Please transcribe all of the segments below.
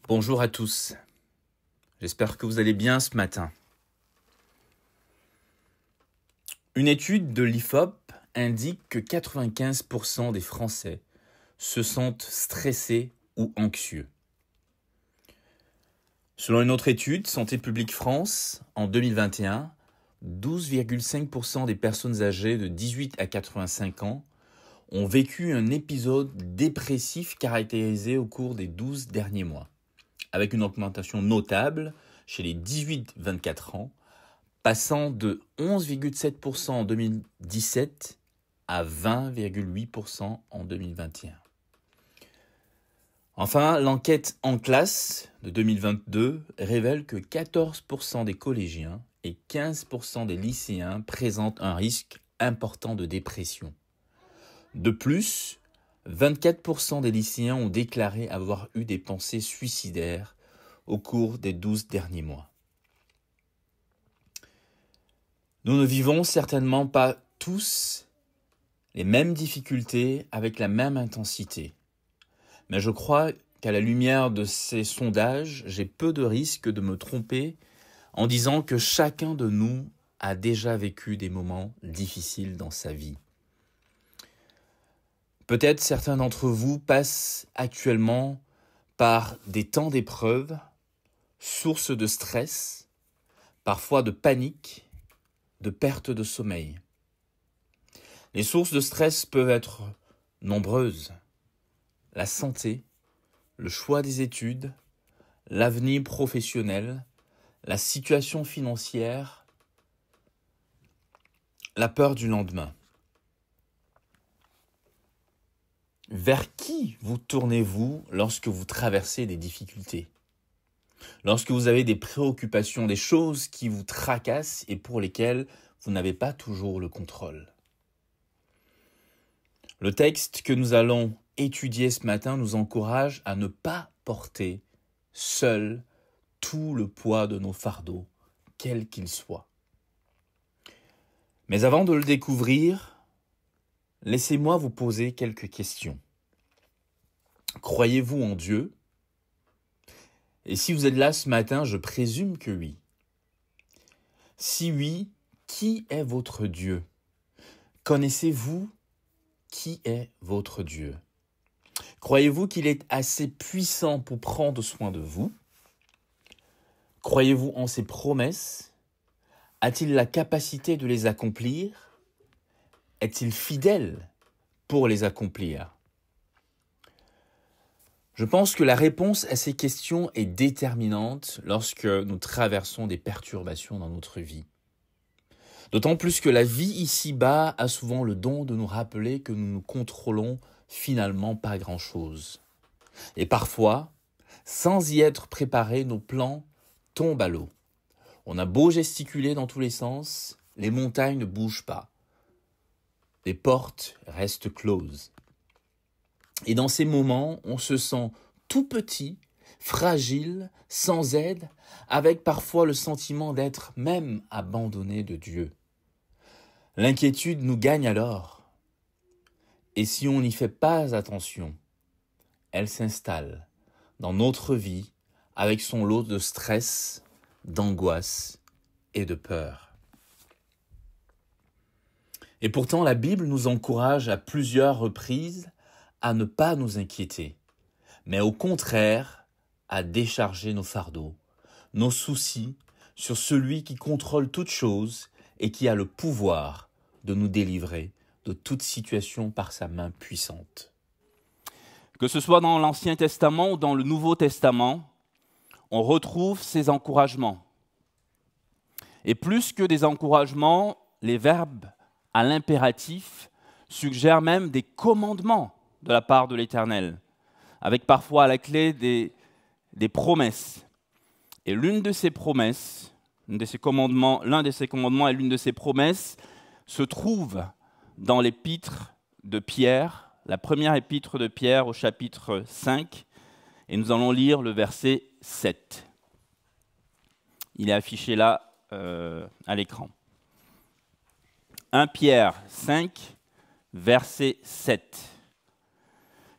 Bonjour à tous, j'espère que vous allez bien ce matin. Une étude de l'IFOP indique que 95% des Français se sentent stressés ou anxieux. Selon une autre étude, Santé publique France, en 2021, 12,5% des personnes âgées de 18 à 85 ans ont vécu un épisode dépressif caractérisé au cours des 12 derniers mois, avec une augmentation notable chez les 18-24 ans, passant de 11,7% en 2017 à 20,8% en 2021. Enfin, l'enquête en classe de 2022 révèle que 14% des collégiens et 15% des lycéens présentent un risque important de dépression. De plus, 24% des lycéens ont déclaré avoir eu des pensées suicidaires au cours des 12 derniers mois. Nous ne vivons certainement pas tous les mêmes difficultés avec la même intensité. Mais je crois qu'à la lumière de ces sondages, j'ai peu de risques de me tromper en disant que chacun de nous a déjà vécu des moments difficiles dans sa vie. Peut-être certains d'entre vous passent actuellement par des temps d'épreuve, source de stress, parfois de panique, de perte de sommeil. Les sources de stress peuvent être nombreuses. La santé, le choix des études, l'avenir professionnel, la situation financière, la peur du lendemain. Vers qui vous tournez-vous lorsque vous traversez des difficultés ? Lorsque vous avez des préoccupations, des choses qui vous tracassent et pour lesquelles vous n'avez pas toujours le contrôle. Le texte que nous allons étudier ce matin nous encourage à ne pas porter seul tout le poids de nos fardeaux, quels qu'ils soient. Mais avant de le découvrir, laissez-moi vous poser quelques questions. Croyez-vous en Dieu ? Et si vous êtes là ce matin, je présume que oui. Si oui, qui est votre Dieu ? Connaissez-vous qui est votre Dieu ? Croyez-vous qu'il est assez puissant pour prendre soin de vous ? Croyez-vous en ses promesses ? A-t-il la capacité de les accomplir ? Est-il fidèle pour les accomplir ? Je pense que la réponse à ces questions est déterminante lorsque nous traversons des perturbations dans notre vie. D'autant plus que la vie ici-bas a souvent le don de nous rappeler que nous ne contrôlons finalement pas grand-chose. Et parfois, sans y être préparés, nos plans tombent à l'eau. On a beau gesticuler dans tous les sens, les montagnes ne bougent pas. Les portes restent closes. Et dans ces moments, on se sent tout petit, fragile, sans aide, avec parfois le sentiment d'être même abandonné de Dieu. L'inquiétude nous gagne alors. Et si on n'y fait pas attention, elle s'installe dans notre vie avec son lot de stress, d'angoisse et de peur. Et pourtant, la Bible nous encourage à plusieurs reprises à ne pas nous inquiéter, mais au contraire, à décharger nos fardeaux, nos soucis sur celui qui contrôle toutes choses et qui a le pouvoir de nous délivrer de toute situation par sa main puissante. Que ce soit dans l'Ancien Testament ou dans le Nouveau Testament, on retrouve ces encouragements. Et plus que des encouragements, les verbes à l'impératif suggèrent même des commandements de la part de l'Éternel, avec parfois à la clé des promesses. Et l'une de ces promesses, l'un de ces commandements et l'une de ces promesses se trouve dans l'épître de Pierre, la première épître de Pierre au chapitre 5, et nous allons lire le verset 7. Il est affiché là à l'écran. 1 Pierre 5, verset 7.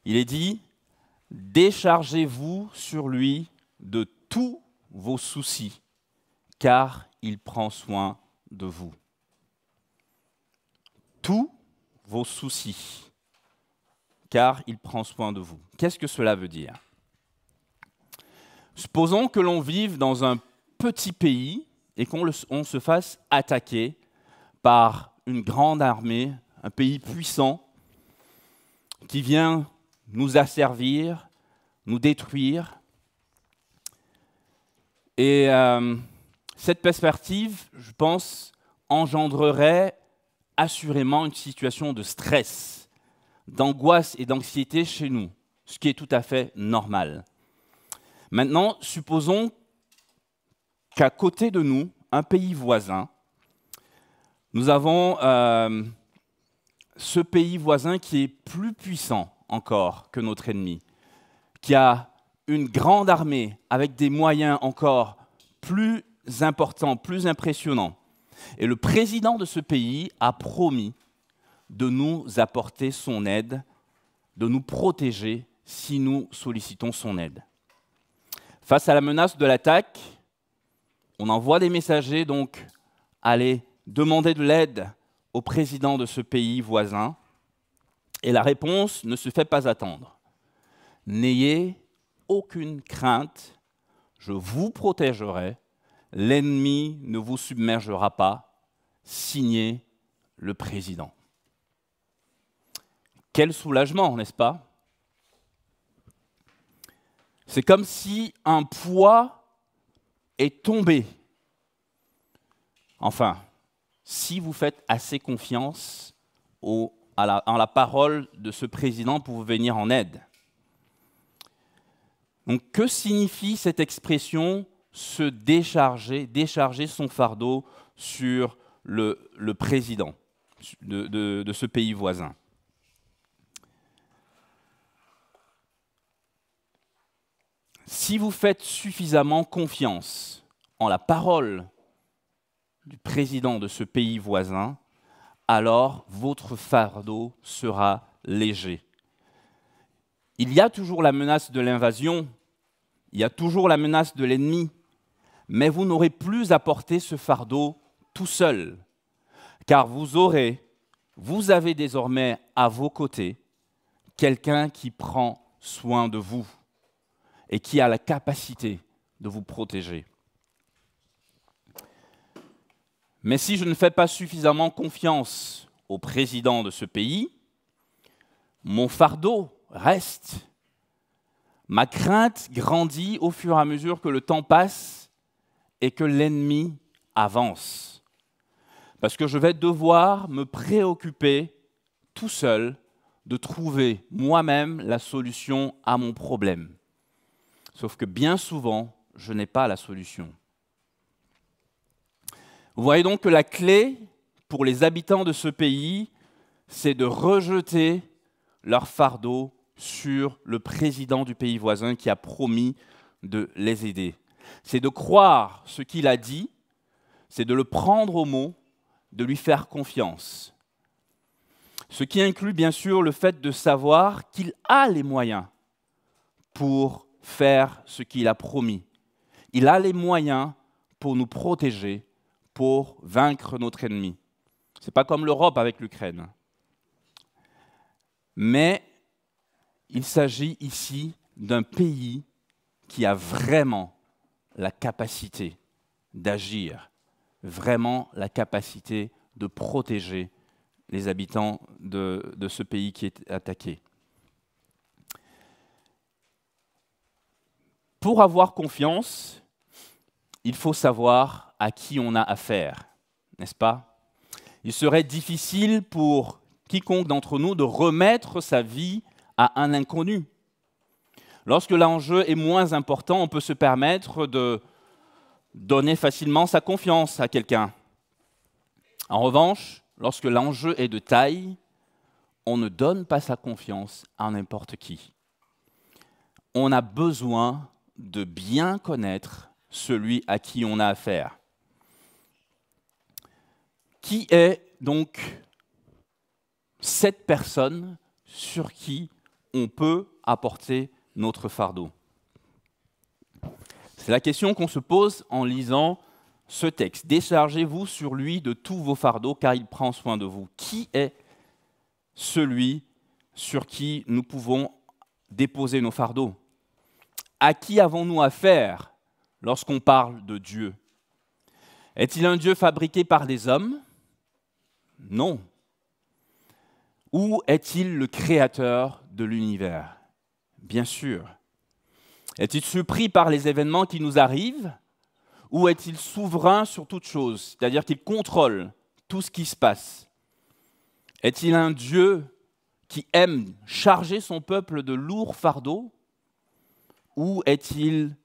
Il est dit « Déchargez-vous sur lui de tous vos soucis, car il prend soin de vous. Tous vos soucis, car il prend soin de vous. Qu'est-ce que cela veut dire? Supposons que l'on vive dans un petit pays et qu'on se fasse attaquer par une grande armée, un pays puissant, qui vient nous asservir, nous détruire. Et cette perspective, je pense, engendrerait assurément une situation de stress, d'angoisse et d'anxiété chez nous, ce qui est tout à fait normal. Maintenant, supposons qu'à côté de nous, un pays voisin, nous avons ce pays voisin qui est plus puissant encore que notre ennemi, qui a une grande armée avec des moyens encore plus importants, plus impressionnants. Et le président de ce pays a promis de nous apporter son aide, de nous protéger si nous sollicitons son aide. Face à la menace de l'attaque, on envoie des messagers donc aller demander de l'aide au président de ce pays voisin, et la réponse ne se fait pas attendre. N'ayez aucune crainte, je vous protégerai, l'ennemi ne vous submergera pas, signé le président. Quel soulagement, n'est-ce pas? C'est comme si un poids est tombé. Enfin, si vous faites assez confiance en la parole de ce président pour vous venir en aide. Donc, que signifie cette expression « se décharger », décharger son fardeau sur le président de ce pays voisin? Si vous faites suffisamment confiance en la parole du président de ce pays voisin, alors votre fardeau sera léger. Il y a toujours la menace de l'invasion, il y a toujours la menace de l'ennemi, mais vous n'aurez plus à porter ce fardeau tout seul, car vous avez désormais à vos côtés quelqu'un qui prend soin de vous et qui a la capacité de vous protéger. Mais si je ne fais pas suffisamment confiance au président de ce pays, mon fardeau reste. Ma crainte grandit au fur et à mesure que le temps passe et que l'ennemi avance. Parce que je vais devoir me préoccuper tout seul de trouver moi-même la solution à mon problème. Sauf que bien souvent, je n'ai pas la solution. Vous voyez donc que la clé pour les habitants de ce pays, c'est de rejeter leur fardeau sur le président du pays voisin qui a promis de les aider. C'est de croire ce qu'il a dit, c'est de le prendre au mot, de lui faire confiance. Ce qui inclut bien sûr le fait de savoir qu'il a les moyens pour faire ce qu'il a promis. Il a les moyens pour nous protéger, pour vaincre notre ennemi. Ce n'est pas comme l'Europe avec l'Ukraine. Mais il s'agit ici d'un pays qui a vraiment la capacité d'agir, vraiment la capacité de protéger les habitants de ce pays qui est attaqué. Pour avoir confiance, il faut savoir à qui on a affaire, n'est-ce pas? Il serait difficile pour quiconque d'entre nous de remettre sa vie à un inconnu. Lorsque l'enjeu est moins important, on peut se permettre de donner facilement sa confiance à quelqu'un. En revanche, lorsque l'enjeu est de taille, on ne donne pas sa confiance à n'importe qui. On a besoin de bien connaître celui à qui on a affaire. Qui est donc cette personne sur qui on peut apporter notre fardeau? C'est la question qu'on se pose en lisant ce texte. Déchargez-vous sur lui de tous vos fardeaux, car il prend soin de vous. Qui est celui sur qui nous pouvons déposer nos fardeaux? À qui avons-nous affaire lorsqu'on parle de Dieu? Est-il un Dieu fabriqué par des hommes? Non. Ou est-il le créateur de l'univers? Bien sûr. Est-il surpris par les événements qui nous arrivent? Ou est-il souverain sur toute chose, c'est-à-dire qu'il contrôle tout ce qui se passe? Est-il un Dieu qui aime charger son peuple de lourds fardeaux? Ou est-il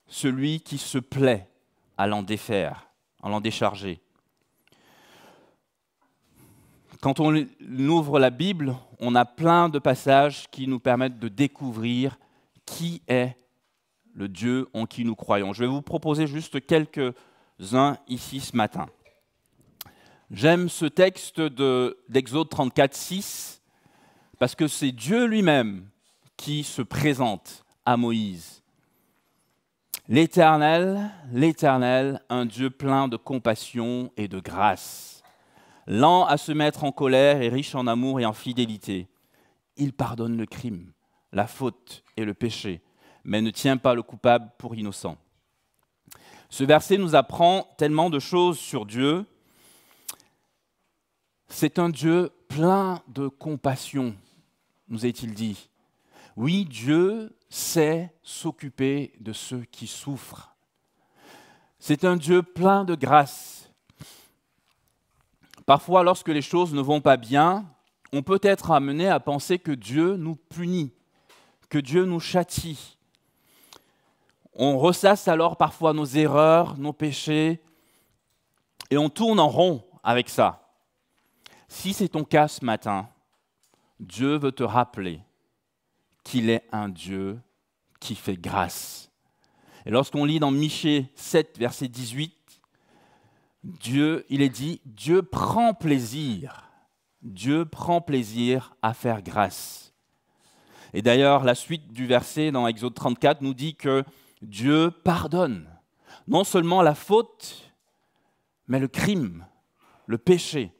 celui qui se plaît à l'en défaire, à l'en décharger? Quand on ouvre la Bible, on a plein de passages qui nous permettent de découvrir qui est le Dieu en qui nous croyons. Je vais vous proposer juste quelques-uns ici ce matin. J'aime ce texte d'Exode 34, 6, parce que c'est Dieu lui-même qui se présente à Moïse. L'Éternel, l'Éternel, un Dieu plein de compassion et de grâce, lent à se mettre en colère et riche en amour et en fidélité. Il pardonne le crime, la faute et le péché, mais ne tient pas le coupable pour innocent. Ce verset nous apprend tellement de choses sur Dieu. C'est un Dieu plein de compassion, nous est-il dit. Oui, Dieu sait s'occuper de ceux qui souffrent. C'est un Dieu plein de grâce. Parfois, lorsque les choses ne vont pas bien, on peut être amené à penser que Dieu nous punit, que Dieu nous châtie. On ressasse alors parfois nos erreurs, nos péchés, et on tourne en rond avec ça. Si c'est ton cas ce matin, Dieu veut te rappeler qu'il est un Dieu qui fait grâce. Et lorsqu'on lit dans Michée 7, verset 18, il est dit, Dieu prend plaisir à faire grâce. Et d'ailleurs, la suite du verset dans Exode 34 nous dit que Dieu pardonne non seulement la faute, mais le crime, le péché.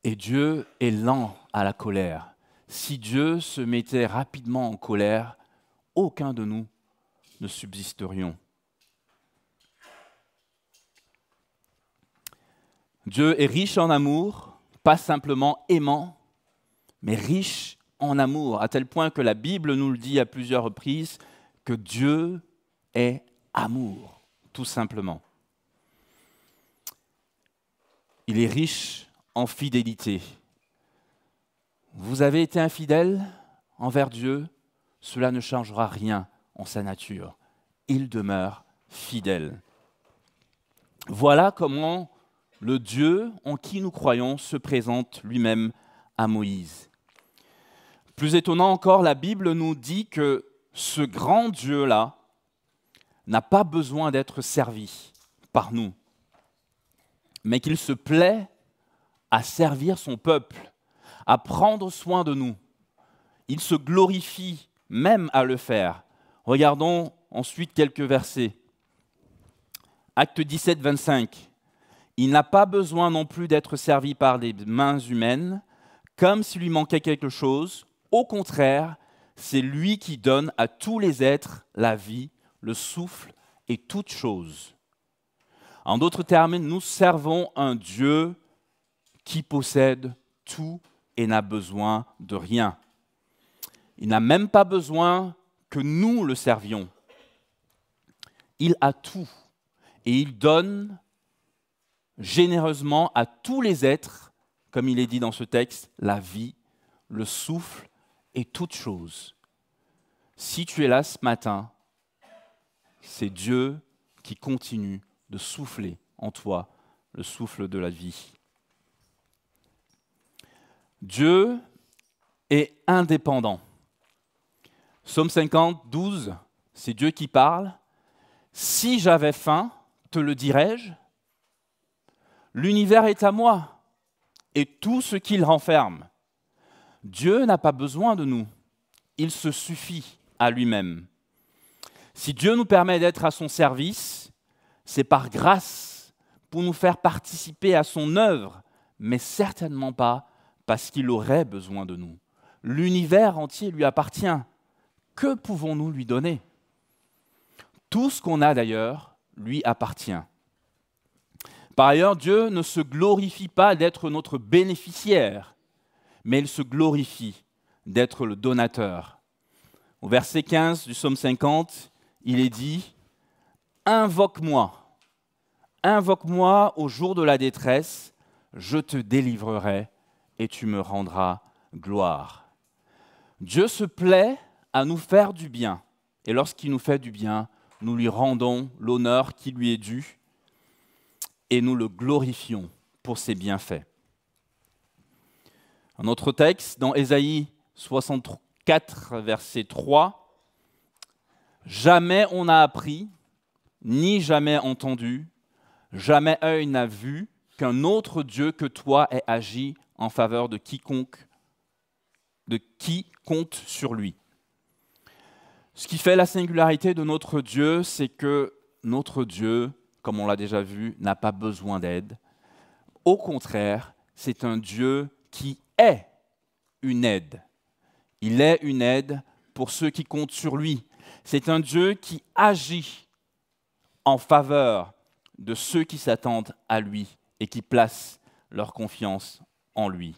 Et Dieu est lent à la colère. Si Dieu se mettait rapidement en colère, aucun de nous ne subsisterions. Dieu est riche en amour, pas simplement aimant, mais riche en amour, à tel point que la Bible nous le dit à plusieurs reprises, que Dieu est amour, tout simplement. Il est riche en fidélité. Vous avez été infidèle envers Dieu, cela ne changera rien en sa nature. Il demeure fidèle. Voilà comment le Dieu en qui nous croyons se présente lui-même à Moïse. Plus étonnant encore, la Bible nous dit que ce grand Dieu-là n'a pas besoin d'être servi par nous, mais qu'il se plaît à servir son peuple, à prendre soin de nous. Il se glorifie même à le faire. Regardons ensuite quelques versets. Acte 17, 25. Il n'a pas besoin non plus d'être servi par des mains humaines, comme s'il lui manquait quelque chose. Au contraire, c'est lui qui donne à tous les êtres la vie, le souffle et toutes choses. En d'autres termes, nous servons un Dieu qui possède tout et n'a besoin de rien. Il n'a même pas besoin que nous le servions. Il a tout et il donne généreusement à tous les êtres, comme il est dit dans ce texte, la vie, le souffle et toutes choses. Si tu es là ce matin, c'est Dieu qui continue de souffler en toi le souffle de la vie. Dieu est indépendant. Psaume 50, 12, c'est Dieu qui parle. « Si j'avais faim, te le dirais-je ? L'univers est à moi et tout ce qu'il renferme. Dieu n'a pas besoin de nous, il se suffit à lui-même. Si Dieu nous permet d'être à son service, c'est par grâce, pour nous faire participer à son œuvre, mais certainement pas parce qu'il aurait besoin de nous. L'univers entier lui appartient. Que pouvons-nous lui donner? Tout ce qu'on a d'ailleurs lui appartient. Par ailleurs, Dieu ne se glorifie pas d'être notre bénéficiaire, mais il se glorifie d'être le donateur. Au verset 15 du psaume 50, il est dit « Invoque-moi au jour de la détresse, je te délivrerai et tu me rendras gloire. » Dieu se plaît à nous faire du bien, et lorsqu'il nous fait du bien, nous lui rendons l'honneur qui lui est dû et nous le glorifions pour ses bienfaits. Un autre texte, dans Ésaïe 64, verset 3, « Jamais on n'a appris, ni jamais entendu, jamais œil n'a vu qu'un autre Dieu que toi ait agi en faveur de qui compte sur lui. » Ce qui fait la singularité de notre Dieu, c'est que notre Dieu, comme on l'a déjà vu, n'a pas besoin d'aide. Au contraire, c'est un Dieu qui est une aide. Il est une aide pour ceux qui comptent sur lui. C'est un Dieu qui agit en faveur de ceux qui s'attendent à lui et qui placent leur confiance en lui.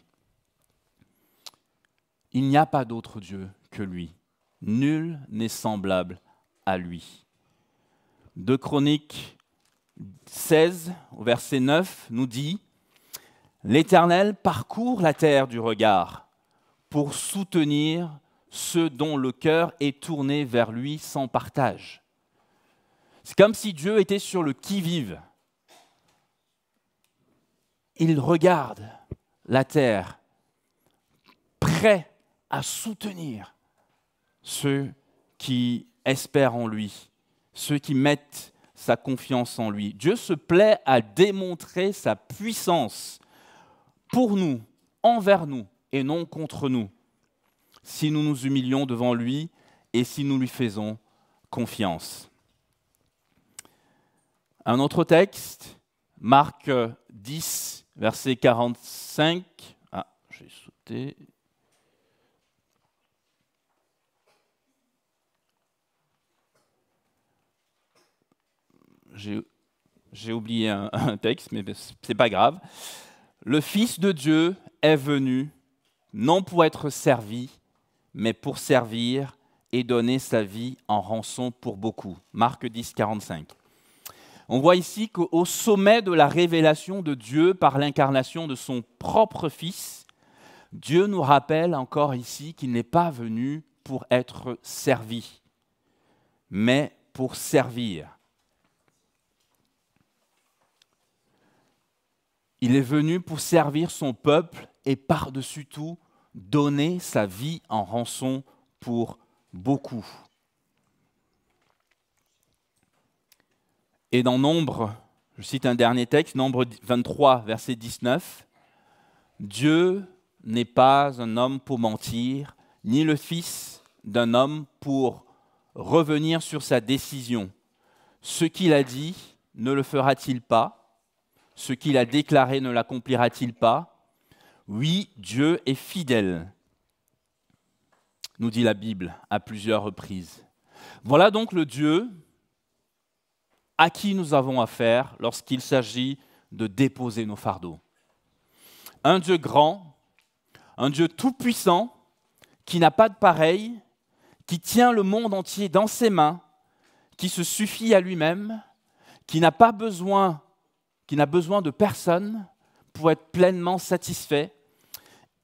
Il n'y a pas d'autre Dieu que lui. Nul n'est semblable à lui. 2 Chroniques 16, au verset 9, nous dit « L'Éternel parcourt la terre du regard pour soutenir ceux dont le cœur est tourné vers lui sans partage. » C'est comme si Dieu était sur le qui-vive. Il regarde la terre, prêt à soutenir ceux qui espèrent en lui, ceux qui mettent sa confiance en lui. Dieu se plaît à démontrer sa puissance pour nous, envers nous, et non contre nous, si nous nous humilions devant lui et si nous lui faisons confiance. Un autre texte, Marc 10, verset 45. Ah, j'ai sauté. J'ai oublié un texte, mais ce n'est pas grave. Le Fils de Dieu est venu, non pour être servi, mais pour servir et donner sa vie en rançon pour beaucoup. Marc 10, 45. On voit ici qu'au sommet de la révélation de Dieu par l'incarnation de son propre Fils, Dieu nous rappelle encore ici qu'il n'est pas venu pour être servi, mais pour servir. Il est venu pour servir son peuple et par-dessus tout, donner sa vie en rançon pour beaucoup. Et dans Nombre, je cite un dernier texte, Nombre 23, verset 19, « Dieu n'est pas un homme pour mentir, ni le fils d'un homme pour revenir sur sa décision. Ce qu'il a dit, ne le fera-t-il pas? Ce qu'il a déclaré, ne l'accomplira-t-il pas? Oui, Dieu est fidèle, nous dit la Bible à plusieurs reprises. » Voilà donc le Dieu à qui nous avons affaire lorsqu'il s'agit de déposer nos fardeaux. Un Dieu grand, un Dieu tout-puissant, qui n'a pas de pareil, qui tient le monde entier dans ses mains, qui se suffit à lui-même, qui n'a besoin de personne pour être pleinement satisfait,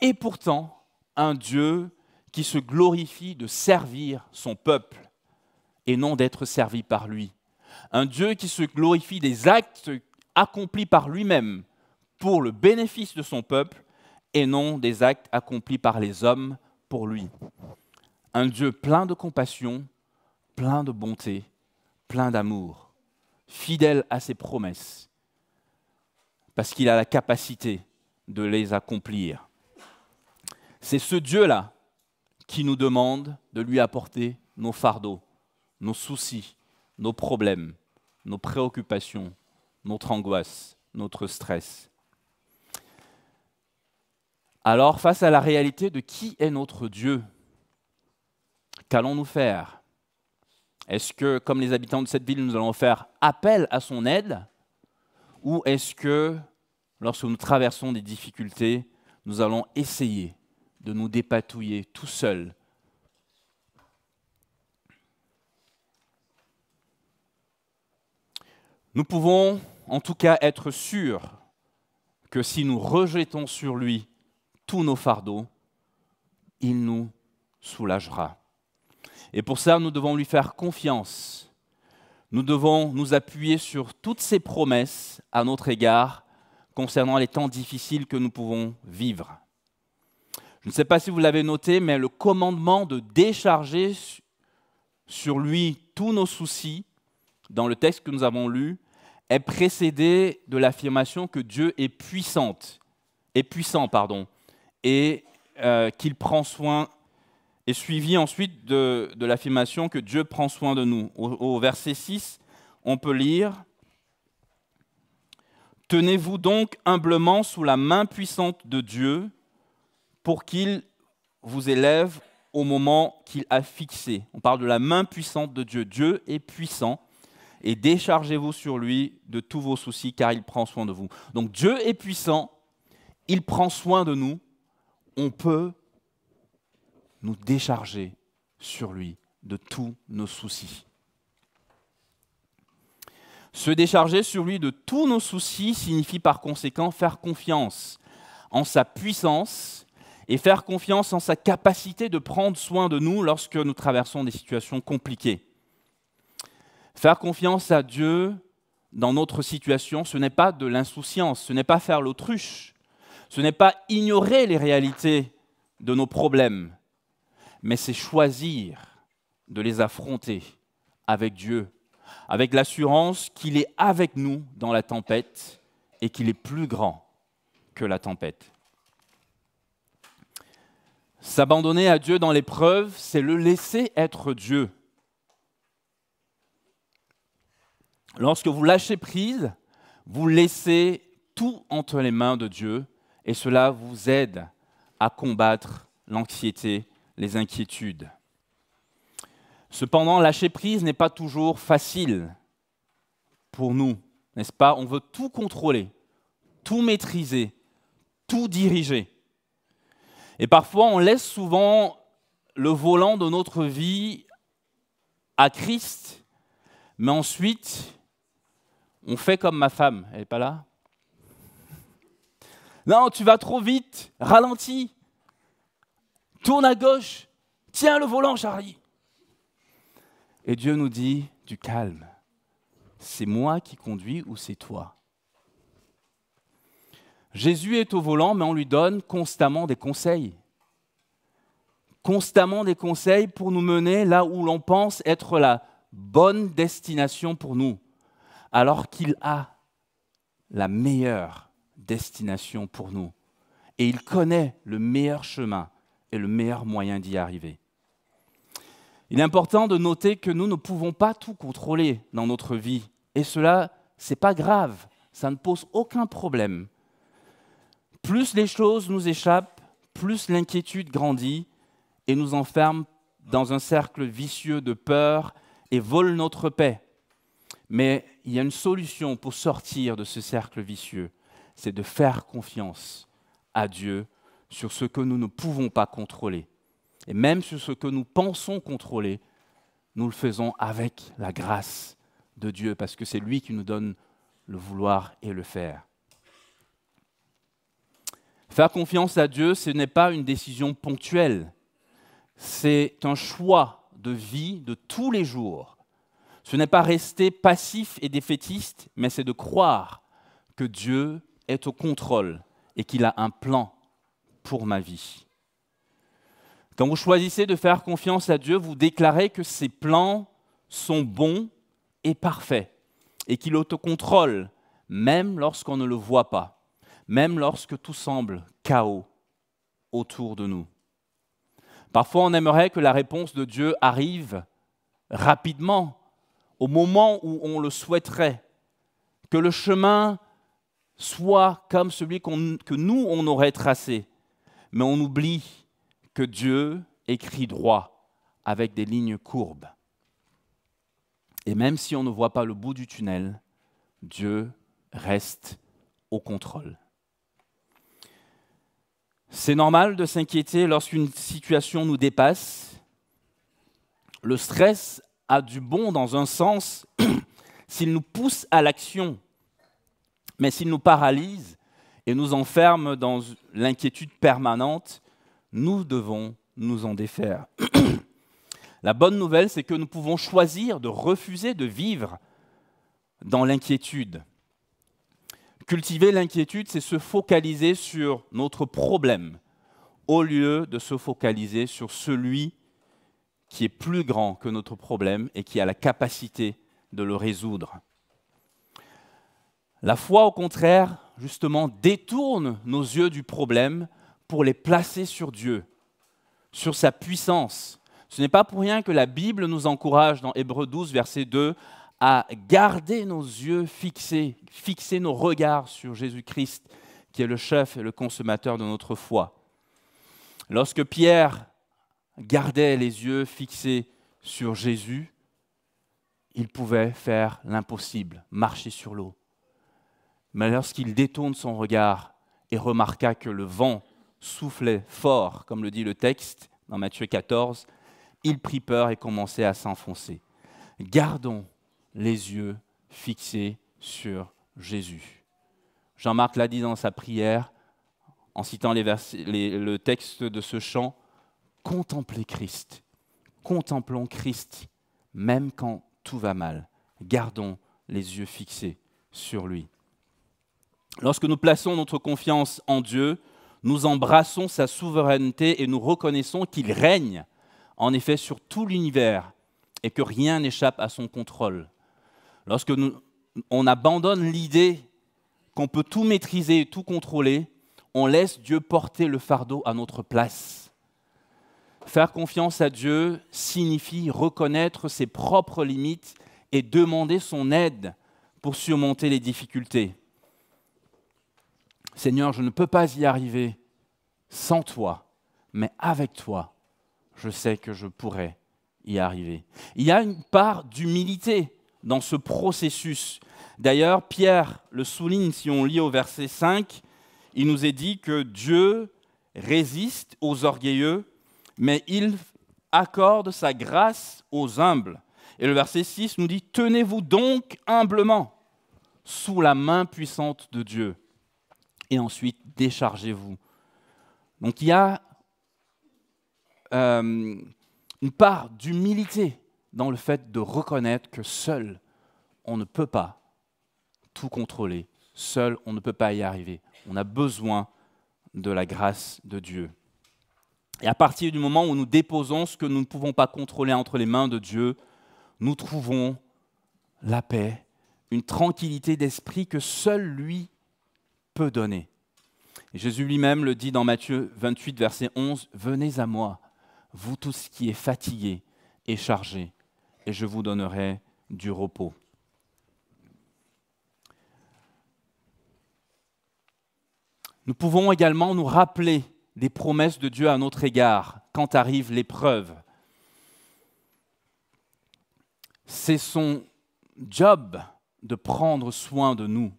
et pourtant un Dieu qui se glorifie de servir son peuple et non d'être servi par lui. Un Dieu qui se glorifie des actes accomplis par lui-même pour le bénéfice de son peuple et non des actes accomplis par les hommes pour lui. Un Dieu plein de compassion, plein de bonté, plein d'amour, fidèle à ses promesses, parce qu'il a la capacité de les accomplir. C'est ce Dieu-là qui nous demande de lui apporter nos fardeaux, nos soucis, nos problèmes, nos préoccupations, notre angoisse, notre stress. Alors, face à la réalité de qui est notre Dieu, qu'allons-nous faire? Est-ce que, comme les habitants de cette ville, nous allons faire appel à son aide? Ou est-ce que, lorsque nous traversons des difficultés, nous allons essayer de nous dépatouiller tout seuls? Nous pouvons en tout cas être sûrs que si nous rejetons sur lui tous nos fardeaux, il nous soulagera. Et pour ça, nous devons lui faire confiance. Nous devons nous appuyer sur toutes ses promesses à notre égard concernant les temps difficiles que nous pouvons vivre. Je ne sais pas si vous l'avez noté, mais le commandement de décharger sur lui tous nos soucis, dans le texte que nous avons lu, est précédé de l'affirmation que Dieu est puissant, et qu'il prend soin, et suivi ensuite de l'affirmation que Dieu prend soin de nous. Au verset 6, on peut lire « Tenez-vous donc humblement sous la main puissante de Dieu pour qu'il vous élève au moment qu'il a fixé. » On parle de la main puissante de Dieu. Dieu est puissant. Et déchargez-vous sur lui de tous vos soucis, car il prend soin de vous. Donc Dieu est puissant, il prend soin de nous. On peut nous décharger sur lui de tous nos soucis. Se décharger sur lui de tous nos soucis signifie par conséquent faire confiance en sa puissance et faire confiance en sa capacité de prendre soin de nous lorsque nous traversons des situations compliquées. Faire confiance à Dieu dans notre situation, ce n'est pas de l'insouciance, ce n'est pas faire l'autruche, ce n'est pas ignorer les réalités de nos problèmes, mais c'est choisir de les affronter avec Dieu, avec l'assurance qu'il est avec nous dans la tempête et qu'il est plus grand que la tempête. S'abandonner à Dieu dans l'épreuve, c'est le laisser être Dieu. Lorsque vous lâchez prise, vous laissez tout entre les mains de Dieu et cela vous aide à combattre l'anxiété, les inquiétudes. Cependant, lâcher prise n'est pas toujours facile pour nous, n'est-ce pas? On veut tout contrôler, tout maîtriser, tout diriger. Et parfois, on laisse souvent le volant de notre vie à Christ, mais ensuite, on fait comme ma femme. Elle n'est pas là? Non, tu vas trop vite, ralentis, tourne à gauche, tiens le volant, Charlie. Et Dieu nous dit, du calme, c'est moi qui conduis ou c'est toi? Jésus est au volant, mais on lui donne constamment des conseils. Constamment des conseils pour nous mener là où l'on pense être la bonne destination pour nous, alors qu'il a la meilleure destination pour nous. Et il connaît le meilleur chemin et le meilleur moyen d'y arriver. Il est important de noter que nous ne pouvons pas tout contrôler dans notre vie. Et cela, ce n'est pas grave, ça ne pose aucun problème. Plus les choses nous échappent, plus l'inquiétude grandit et nous enferme dans un cercle vicieux de peur et vole notre paix. Mais il y a une solution pour sortir de ce cercle vicieux, c'est de faire confiance à Dieu sur ce que nous ne pouvons pas contrôler. Et même sur ce que nous pensons contrôler, nous le faisons avec la grâce de Dieu, parce que c'est lui qui nous donne le vouloir et le faire. Faire confiance à Dieu, ce n'est pas une décision ponctuelle, c'est un choix de vie de tous les jours. Ce n'est pas rester passif et défaitiste, mais c'est de croire que Dieu est au contrôle et qu'il a un plan pour ma vie. Quand vous choisissez de faire confiance à Dieu, vous déclarez que ses plans sont bons et parfaits et qu'il autocontrôle, même lorsqu'on ne le voit pas, même lorsque tout semble chaos autour de nous. Parfois, on aimerait que la réponse de Dieu arrive rapidement, au moment où on le souhaiterait, que le chemin soit comme celui que nous, on aurait tracé. Mais on oublie que Dieu écrit droit avec des lignes courbes. Et même si on ne voit pas le bout du tunnel, Dieu reste au contrôle. C'est normal de s'inquiéter lorsqu'une situation nous dépasse. Le stress a du bon dans un sens s'il nous pousse à l'action, mais s'il nous paralyse et nous enferme dans l'inquiétude permanente, nous devons nous en défaire. La bonne nouvelle, c'est que nous pouvons choisir de refuser de vivre dans l'inquiétude. Cultiver l'inquiétude, c'est se focaliser sur notre problème, au lieu de se focaliser sur celui qui est plus grand que notre problème et qui a la capacité de le résoudre. La foi, au contraire, justement, détourne nos yeux du problème pour les placer sur Dieu, sur sa puissance. Ce n'est pas pour rien que la Bible nous encourage dans Hébreux 12, verset 2, à garder nos yeux fixer nos regards sur Jésus-Christ, qui est le chef et le consommateur de notre foi. Lorsque Pierre gardait les yeux fixés sur Jésus, il pouvait faire l'impossible, marcher sur l'eau. Mais lorsqu'il détourne son regard et remarqua que le vent soufflait fort, comme le dit le texte dans Matthieu 14, il prit peur et commençait à s'enfoncer. Gardons les yeux fixés sur Jésus. Jean-Marc l'a dit dans sa prière, en citant le texte de ce chant, « Contemplez Christ, contemplons Christ, même quand tout va mal. Gardons les yeux fixés sur lui. » Lorsque nous plaçons notre confiance en Dieu, nous embrassons sa souveraineté et nous reconnaissons qu'il règne, en effet, sur tout l'univers et que rien n'échappe à son contrôle. Lorsque on abandonne l'idée qu'on peut tout maîtriser et tout contrôler, on laisse Dieu porter le fardeau à notre place. Faire confiance à Dieu signifie reconnaître ses propres limites et demander son aide pour surmonter les difficultés. Seigneur, je ne peux pas y arriver sans toi, mais avec toi, je sais que je pourrais y arriver. Il y a une part d'humilité dans ce processus. D'ailleurs, Pierre le souligne, si on lit au verset 5, il nous est dit que Dieu résiste aux orgueilleux, mais il accorde sa grâce aux humbles. Et le verset 6 nous dit « Tenez-vous donc humblement sous la main puissante de Dieu, et ensuite déchargez-vous. » Donc il y a une part d'humilité dans le fait de reconnaître que seul, on ne peut pas tout contrôler. Seul, on ne peut pas y arriver. On a besoin de la grâce de Dieu. Et à partir du moment où nous déposons ce que nous ne pouvons pas contrôler entre les mains de Dieu, nous trouvons la paix, une tranquillité d'esprit que seul lui peut donner. Et Jésus lui-même le dit dans Matthieu 28, verset 11, « Venez à moi, vous tous qui êtes fatigués et chargés, et je vous donnerai du repos. » Nous pouvons également nous rappeler des promesses de Dieu à notre égard quand arrive l'épreuve. C'est son job de prendre soin de nous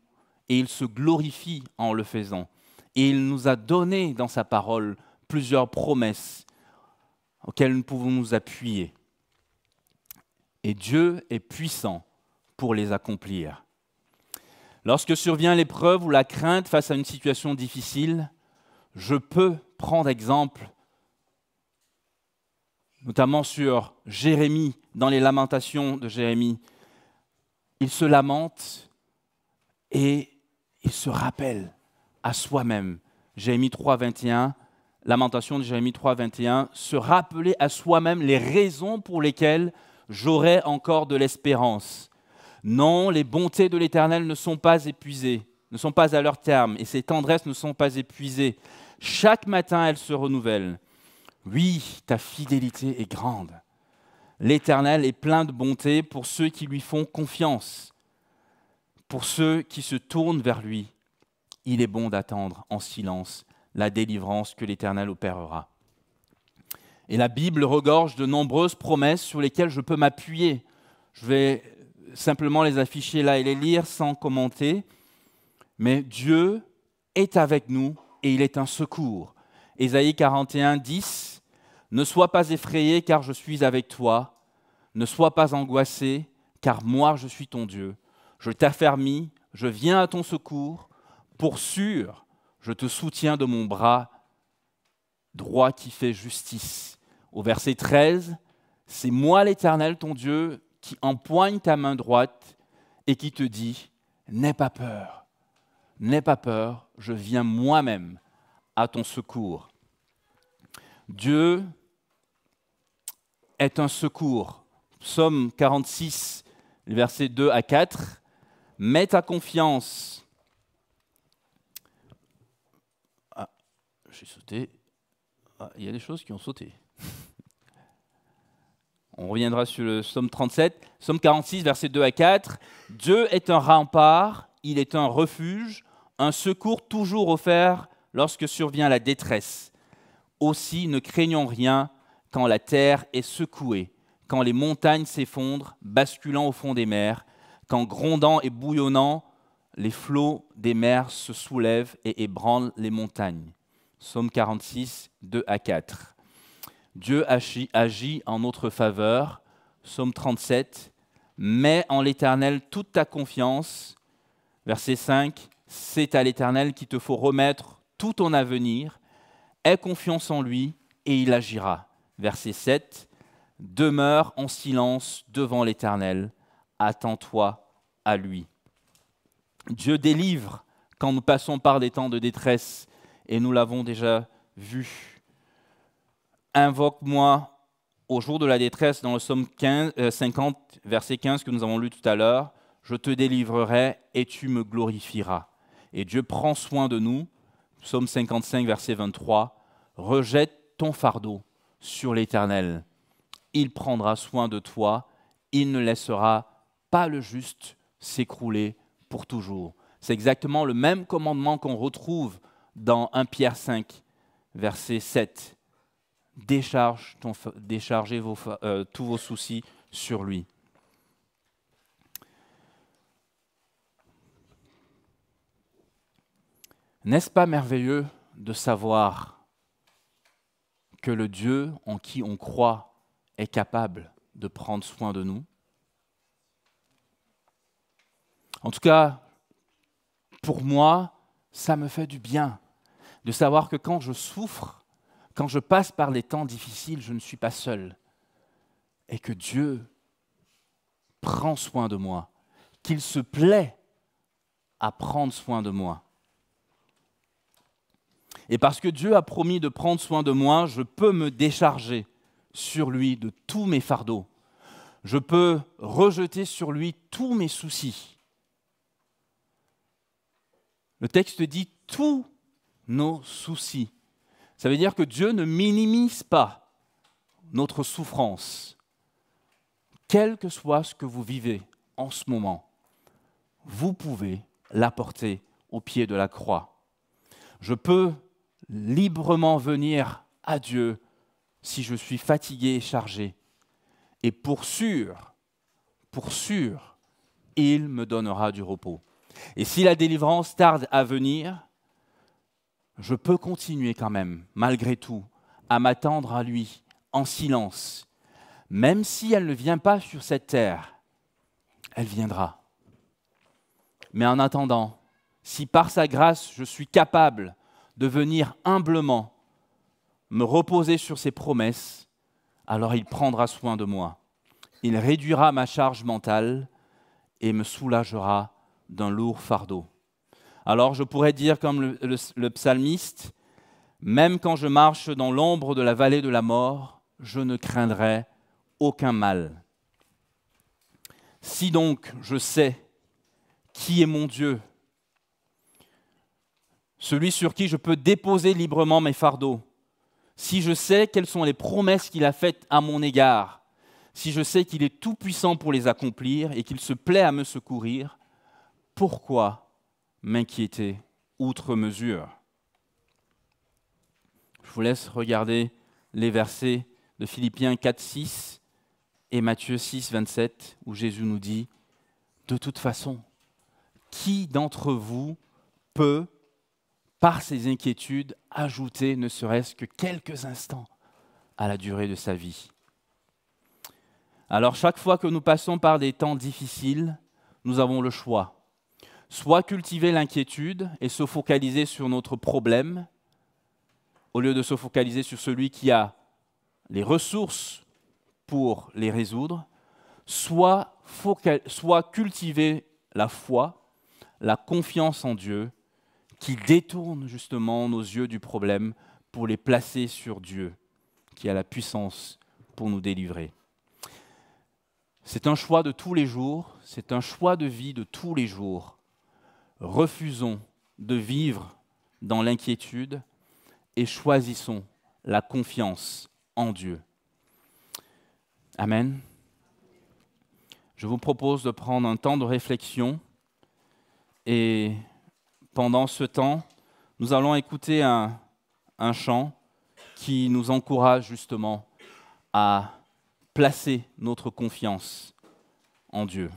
et il se glorifie en le faisant. Et il nous a donné dans sa parole plusieurs promesses auxquelles nous pouvons nous appuyer. Et Dieu est puissant pour les accomplir. Lorsque survient l'épreuve ou la crainte face à une situation difficile, je peux prendre exemple, notamment sur Jérémie, dans les lamentations de Jérémie. Il se lamente et il se rappelle à soi-même. Jérémie 3, 21, lamentation de Jérémie 3, 21, se rappeler à soi-même les raisons pour lesquelles j'aurai encore de l'espérance. Non, les bontés de l'Éternel ne sont pas épuisées, ne sont pas à leur terme, et ses tendresses ne sont pas épuisées. Chaque matin, elles se renouvellent. Oui, ta fidélité est grande. L'Éternel est plein de bonté pour ceux qui lui font confiance, pour ceux qui se tournent vers lui. Il est bon d'attendre en silence la délivrance que l'Éternel opérera. Et la Bible regorge de nombreuses promesses sur lesquelles je peux m'appuyer. Je vais simplement les afficher là et les lire sans commenter. Mais Dieu est avec nous et il est un secours. Ésaïe 41, 10. Ne sois pas effrayé car je suis avec toi. Ne sois pas angoissé car moi je suis ton Dieu. Je t'affermis, je viens à ton secours. Pour sûr, je te soutiens de mon bras droit qui fait justice. Au verset 13, c'est moi l'Éternel ton Dieu qui empoigne ta main droite et qui te dit, n'aie pas peur, je viens moi-même à ton secours. Dieu est un secours. Psaume 46, versets 2 à 4. Mets ta confiance. Ah, j'ai sauté. Ah, il y a des choses qui ont sauté. On reviendra sur le psaume 37. Psaume 46, versets 2 à 4. Dieu est un rempart, il est un refuge, un secours toujours offert lorsque survient la détresse. Aussi ne craignons rien quand la terre est secouée, quand les montagnes s'effondrent, basculant au fond des mers, quand grondant et bouillonnant, les flots des mers se soulèvent et ébranlent les montagnes. Psaume 46, 2 à 4. Dieu agit en notre faveur. Psaume 37. Mets en l'Éternel toute ta confiance. Verset 5. C'est à l'Éternel qu'il te faut remettre tout ton avenir. Aie confiance en lui et il agira. Verset 7. Demeure en silence devant l'Éternel. Attends-toi à lui. Dieu délivre quand nous passons par des temps de détresse et nous l'avons déjà vu. Invoque-moi au jour de la détresse dans le psaume 50, verset 15 que nous avons lu tout à l'heure. Je te délivrerai et tu me glorifieras. Et Dieu prend soin de nous. Psaume 55, verset 23. Rejette ton fardeau sur l'Éternel. Il prendra soin de toi. Il ne laissera pas le juste s'écrouler pour toujours. C'est exactement le même commandement qu'on retrouve dans 1 Pierre 5, verset 7. Déchargez tous vos soucis sur lui. N'est-ce pas merveilleux de savoir que le Dieu en qui on croit est capable de prendre soin de nous? En tout cas, pour moi, ça me fait du bien de savoir que quand je souffre, quand je passe par les temps difficiles, je ne suis pas seul et que Dieu prend soin de moi, qu'il se plaît à prendre soin de moi. Et parce que Dieu a promis de prendre soin de moi, je peux me décharger sur lui de tous mes fardeaux. Je peux rejeter sur lui tous mes soucis. Le texte dit tous nos soucis. Ça veut dire que Dieu ne minimise pas notre souffrance. Quel que soit ce que vous vivez en ce moment, vous pouvez l'apporter au pied de la croix. Je peux librement venir à Dieu si je suis fatigué et chargé. Et pour sûr, il me donnera du repos. Et si la délivrance tarde à venir, je peux continuer quand même, malgré tout, à m'attendre à lui en silence. Même si elle ne vient pas sur cette terre, elle viendra. Mais en attendant, si par sa grâce je suis capable de venir humblement me reposer sur ses promesses, alors il prendra soin de moi. Il réduira ma charge mentale et me soulagera d'un lourd fardeau. Alors je pourrais dire comme le psalmiste, même quand je marche dans l'ombre de la vallée de la mort, je ne craindrai aucun mal. Si donc je sais qui est mon Dieu, celui sur qui je peux déposer librement mes fardeaux, si je sais quelles sont les promesses qu'il a faites à mon égard, si je sais qu'il est tout-puissant pour les accomplir et qu'il se plaît à me secourir, pourquoi m'inquiéter outre mesure? Je vous laisse regarder les versets de Philippiens 4, 6 et Matthieu 6, 27, où Jésus nous dit « De toute façon, qui d'entre vous peut, par ses inquiétudes, ajouter ne serait-ce que quelques instants à la durée de sa vie ?» Alors, chaque fois que nous passons par des temps difficiles, nous avons le choix. Soit cultiver l'inquiétude et se focaliser sur notre problème, au lieu de se focaliser sur celui qui a les ressources pour les résoudre, soit cultiver la foi, la confiance en Dieu, qui détourne justement nos yeux du problème pour les placer sur Dieu, qui a la puissance pour nous délivrer. C'est un choix de tous les jours, c'est un choix de vie de tous les jours. Refusons de vivre dans l'inquiétude et choisissons la confiance en Dieu. Amen. Je vous propose de prendre un temps de réflexion et pendant ce temps, nous allons écouter un chant qui nous encourage justement à placer notre confiance en Dieu.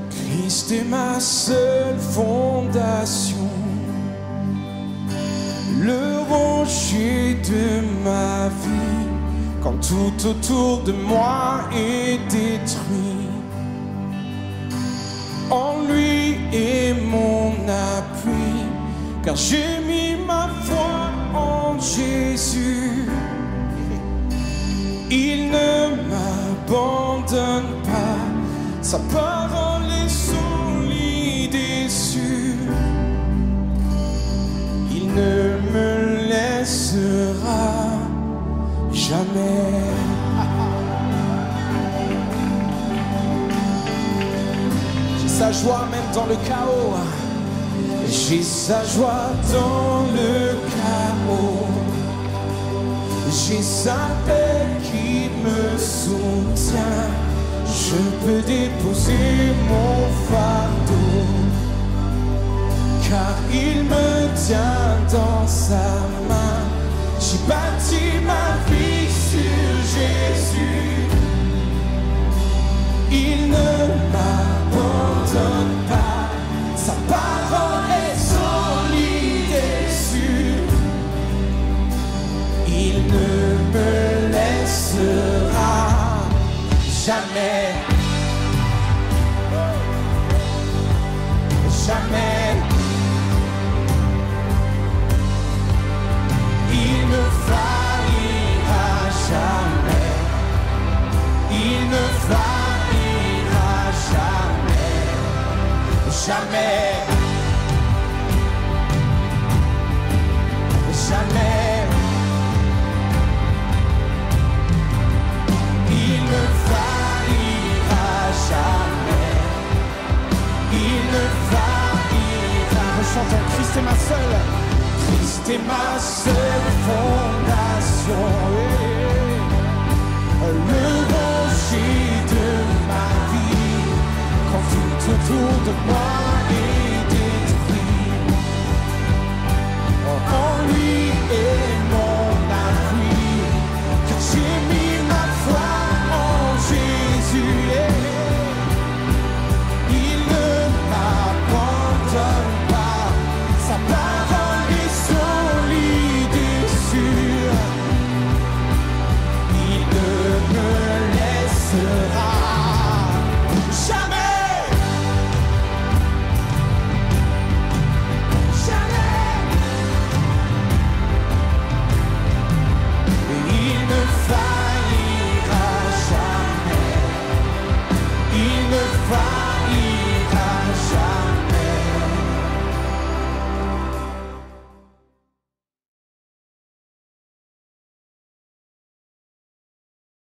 Christ est ma seule fondation, le rocher de ma vie. Quand tout autour de moi est détruit, en lui est mon appui, car j'ai mis ma foi en Jésus. Il ne m'abandonne pas, sa parole est solide et sûre. Il ne me laissera jamais. J'ai sa joie même dans le chaos. J'ai sa joie dans le chaos. J'ai sa paix qui me soutient. Je peux déposer mon fardeau, car il me tient dans sa main. J'ai bâti ma vie sur Jésus. Il ne m'abandonne pas. Sa parole est solide et sûre. Il ne me laissera jamais. Jamais. Il ne faillira jamais. Il ne faillira jamais. Jamais. Jamais. Il ne faillira jamais. Il ne faillira. Rechantons, Christ est ma seule. Christ est ma seule fondation.